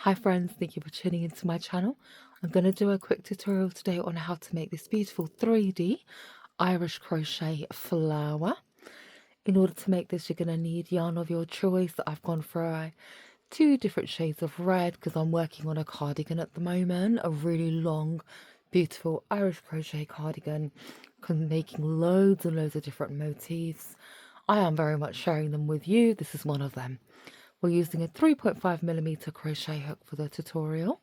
Hi friends, thank you for tuning into my channel. I'm going to do a quick tutorial today on how to make this beautiful 3D Irish crochet flower. In order to make this, you're going to need yarn of your choice. I've gone for two different shades of red because I'm working on a cardigan at the moment, a really long, beautiful Irish crochet cardigan, making loads and loads of different motifs. I am very much sharing them with you. This is one of them. We're using a 3.5mm crochet hook for the tutorial.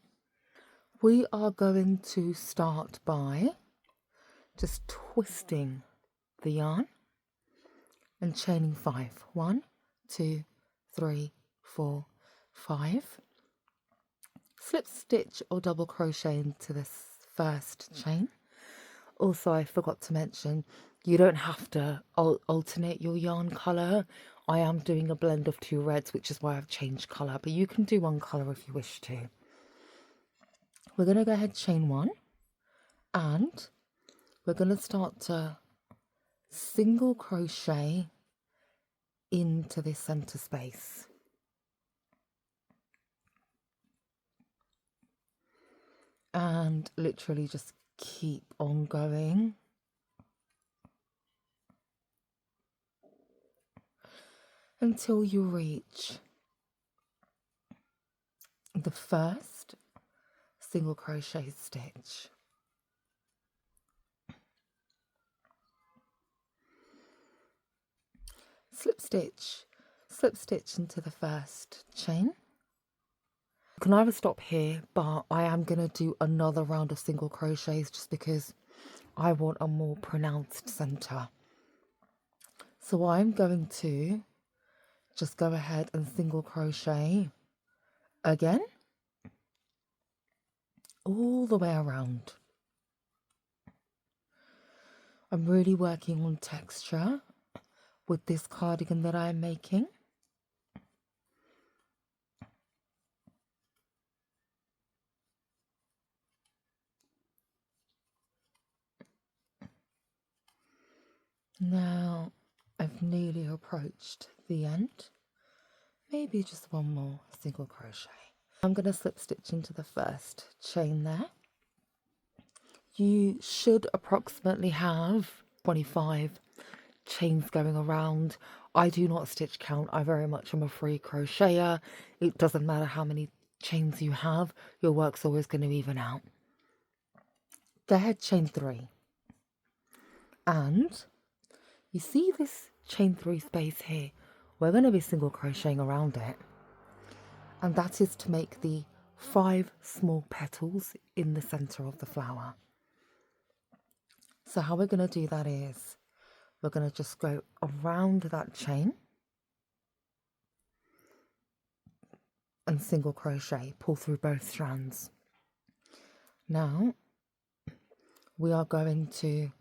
We are going to start by just twisting the yarn and chaining 5. 1, 2, 3, 4, 5. Slip stitch or double crochet into this first chain. Also, I forgot to mention, you don't have to alternate your yarn colour. I am doing a blend of two reds, which is why I've changed colour, but you can do one colour if you wish to. We're going to go ahead, chain 1, and we're going to start to single crochet into this centre space. And literally just keep on going. Until you reach the first single crochet stitch. Slip stitch into the first chain. You can either stop here, but I am going to do another round of single crochets just because I want a more pronounced centre. So I'm going to just go ahead and single crochet again, all the way around. I'm really working on texture with this cardigan that I'm making. Now I've nearly approached the end. Maybe just one more single crochet. I'm going to slip stitch into the first chain there. You should approximately have 25 chains going around. I do not stitch count. I very much am a free crocheter. It doesn't matter how many chains you have, your work's always going to even out. Go ahead, chain 3. And you see this chain 3 space here? We're going to be single crocheting around it. And that is to make the 5 small petals in the center of the flower. So how we're going to do that is we're going to just go around that chain and single crochet, pull through both strands. Now we are going to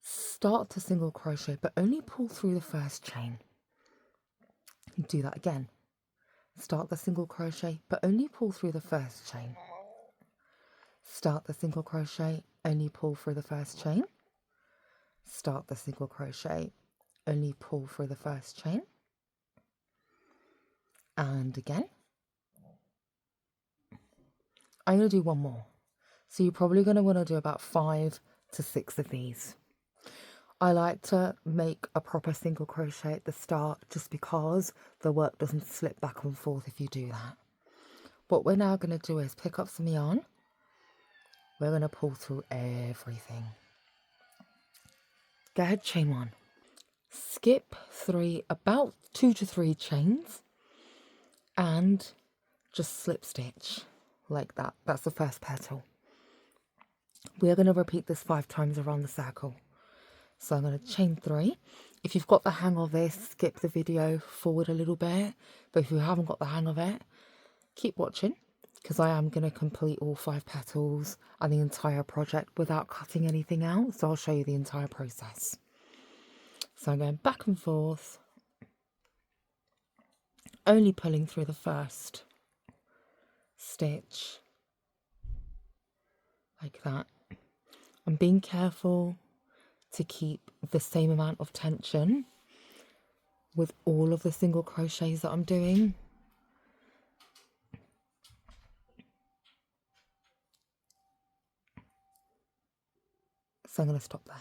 start to single crochet, but only pull through the first chain. Do that again. Start the single crochet, but only pull through the first chain. Start the single crochet, only pull through the first chain. Start the single crochet, only pull through the first chain. And again. I'm going to do one more. So you're probably going to want to do about 5 to 6 of these. I like to make a proper single crochet at the start just because the work doesn't slip back and forth if you do that. What we're now going to do is pick up some yarn. We're going to pull through everything. Go ahead, chain 1. Skip 3, about 2 to 3 chains, and just slip stitch like that. That's the first petal. We're going to repeat this 5 times around the circle. So I'm going to chain 3. If you've got the hang of this, skip the video forward a little bit. But if you haven't got the hang of it, keep watching, because I am going to complete all 5 petals and the entire project without cutting anything out. So I'll show you the entire process. So I'm going back and forth, only pulling through the first stitch like that. I'm being careful to keep the same amount of tension with all of the single crochets that I'm doing. So I'm going to stop there.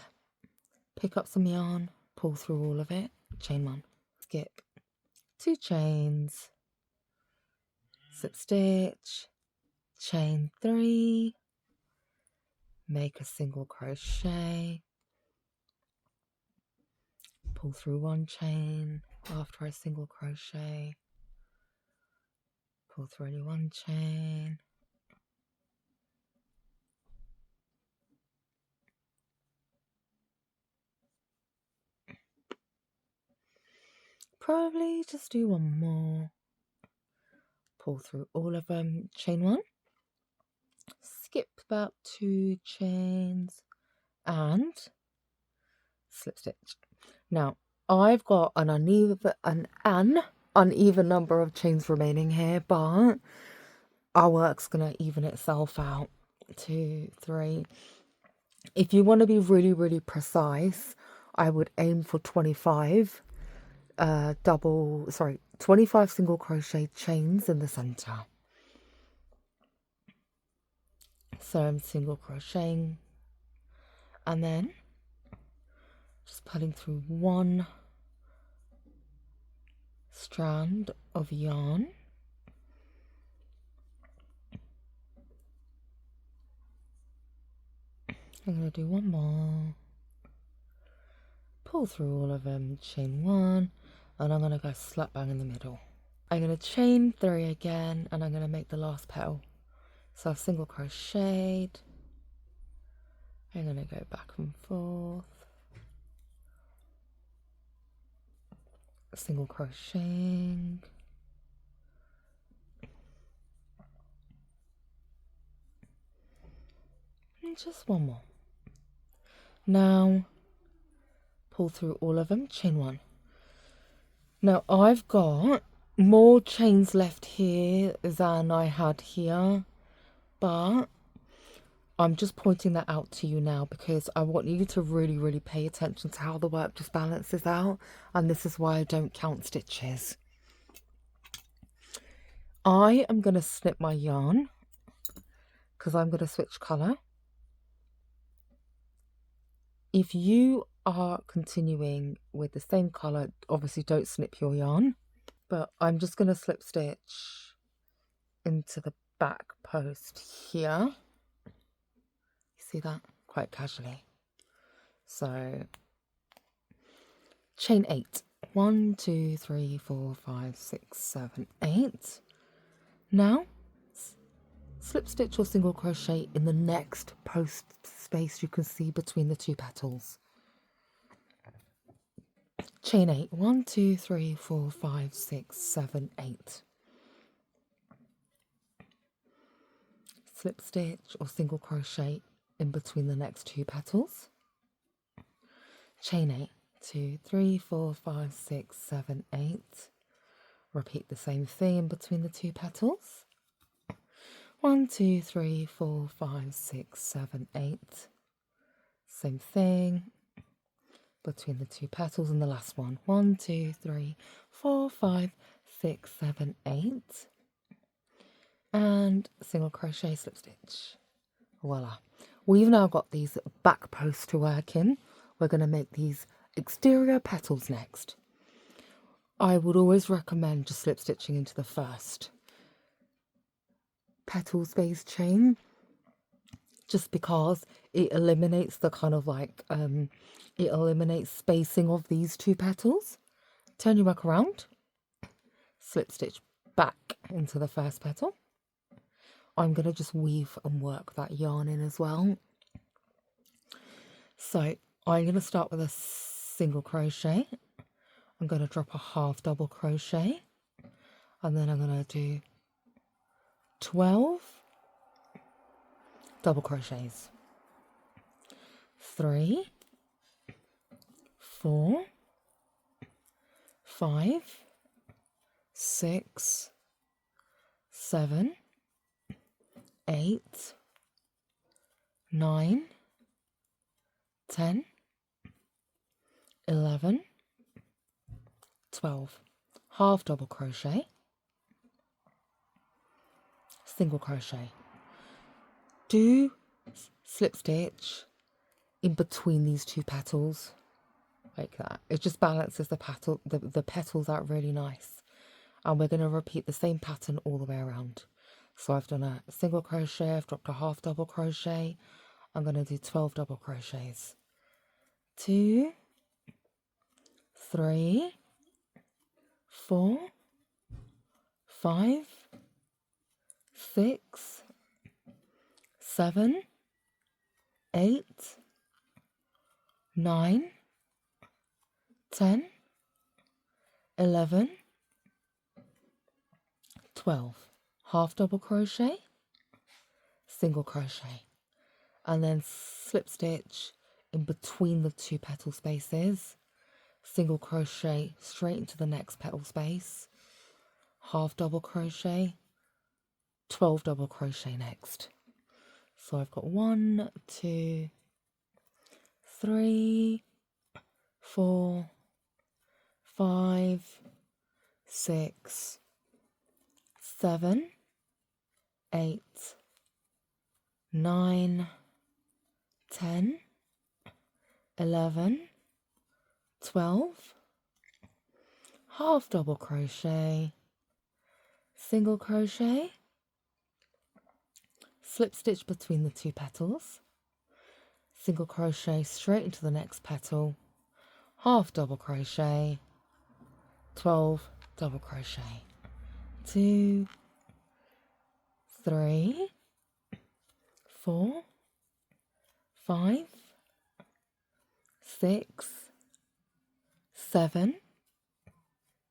Pick up some yarn, pull through all of it, chain 1, skip 2 chains, slip stitch, chain 3, make a single crochet, pull through 1 chain after a single crochet, pull through only 1 chain, probably just do 1 more, pull through all of them, chain 1, skip about 2 chains and slip stitch. Now I've got an uneven number of chains remaining here, but our work's gonna even itself out. 2, 3. If you want to be really, really precise, I would aim for 25 25 single crochet chains in the center. So I'm single crocheting and then just pulling through 1 strand of yarn. I'm going to do 1 more, pull through all of them, chain 1, and I'm going to go slap bang in the middle. I'm going to chain 3 again, and I'm going to make the last petal. So I've single crocheted, I'm going to go back and forth, single crocheting, and just 1 more. Now pull through all of them, chain 1. Now I've got more chains left here than I had here, but I'm just pointing that out to you now because I want you to really, really pay attention to how the work just balances out, and this is why I don't count stitches. I am going to snip my yarn because I'm going to switch colour. If you are continuing with the same colour, obviously don't snip your yarn, but I'm just going to slip stitch into the back post here. You see that? Quite casually. So chain 8. 1, 2, 3, 4, 5, 6, 7, 8. Now slip stitch or single crochet in the next post space you can see between the 2 petals. Chain 8. 1, 2, 3, 4, 5, 6, 7, 8. Slip stitch or single crochet in between the next 2 petals. Chain 8. 2, 3, 4, 5, 6, 7, 8. Repeat the same thing in between the 2 petals. 1, 2, 3, 4, 5, 6, 7, 8. Same thing between the 2 petals and the last one. 1, 2, 3, 4, 5, 6, 7, 8. And single crochet, slip stitch. Voila. We've now got these back posts to work in. We're going to make these exterior petals next. I would always recommend just slip stitching into the first petal space chain, just because it eliminates the kind of like it eliminates spacing of these 2 petals. Turn your work around, slip stitch back into the first petal. I'm going to just weave and work that yarn in as well. So I'm going to start with a single crochet. I'm going to drop a half double crochet, and then I'm going to do 12 double crochets. 3, 4, 5, 6, 7, 8, 9, 10, 11, 12. Half double crochet, single crochet. Do slip stitch in between these two petals, like that. It just balances the petals out really nice. And we're going to repeat the same pattern all the way around. So I've done a single crochet, I've dropped a half double crochet. I'm going to do 12 double crochets. 2, 3, 4, 5, 6, 7, 8, 9, 10, 11, 12. Half double crochet, single crochet, and then slip stitch in between the two petal spaces, single crochet straight into the next petal space, half double crochet, 12 double crochet next. So I've got 1, 2, 3, 4, 5, 6, 7, 8, 9, 10, 11, 12, half double crochet, single crochet, slip stitch between the two petals, single crochet straight into the next petal, half double crochet, 12 double crochet, 2, 3, 4, 5, 6, 7,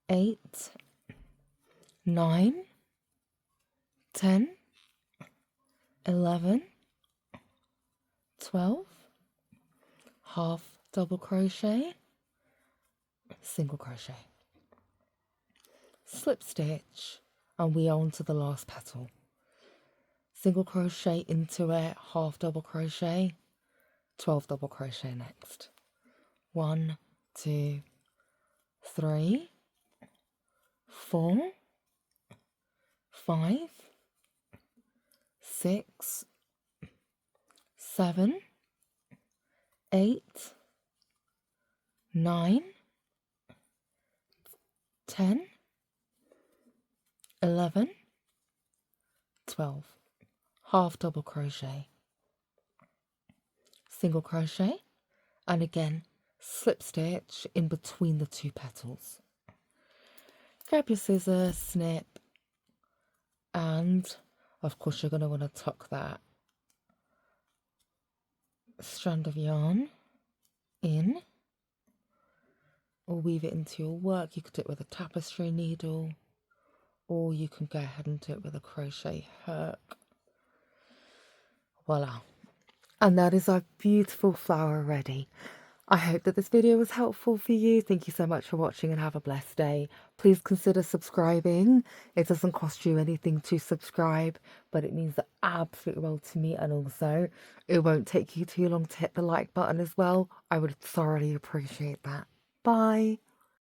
8, 9, 10, 11, 12, half double crochet, single crochet, slip stitch, and we are on to the last petal. Single crochet into it, half double crochet, 12 double crochet next. 1, 2, 3, 4, 5, 6, 7, 8, 9, 10, 11, 12. Half double crochet, single crochet, and again slip stitch in between the two petals. Grab your scissors, snip, and of course you're going to want to tuck that strand of yarn in or weave it into your work. You could do it with a tapestry needle, or you can go ahead and do it with a crochet hook. Voila. And that is our beautiful flower ready. I hope that this video was helpful for you. Thank you so much for watching and have a blessed day. Please consider subscribing. It doesn't cost you anything to subscribe, but it means the absolute world to me, and also it won't take you too long to hit the like button as well. I would thoroughly appreciate that. Bye.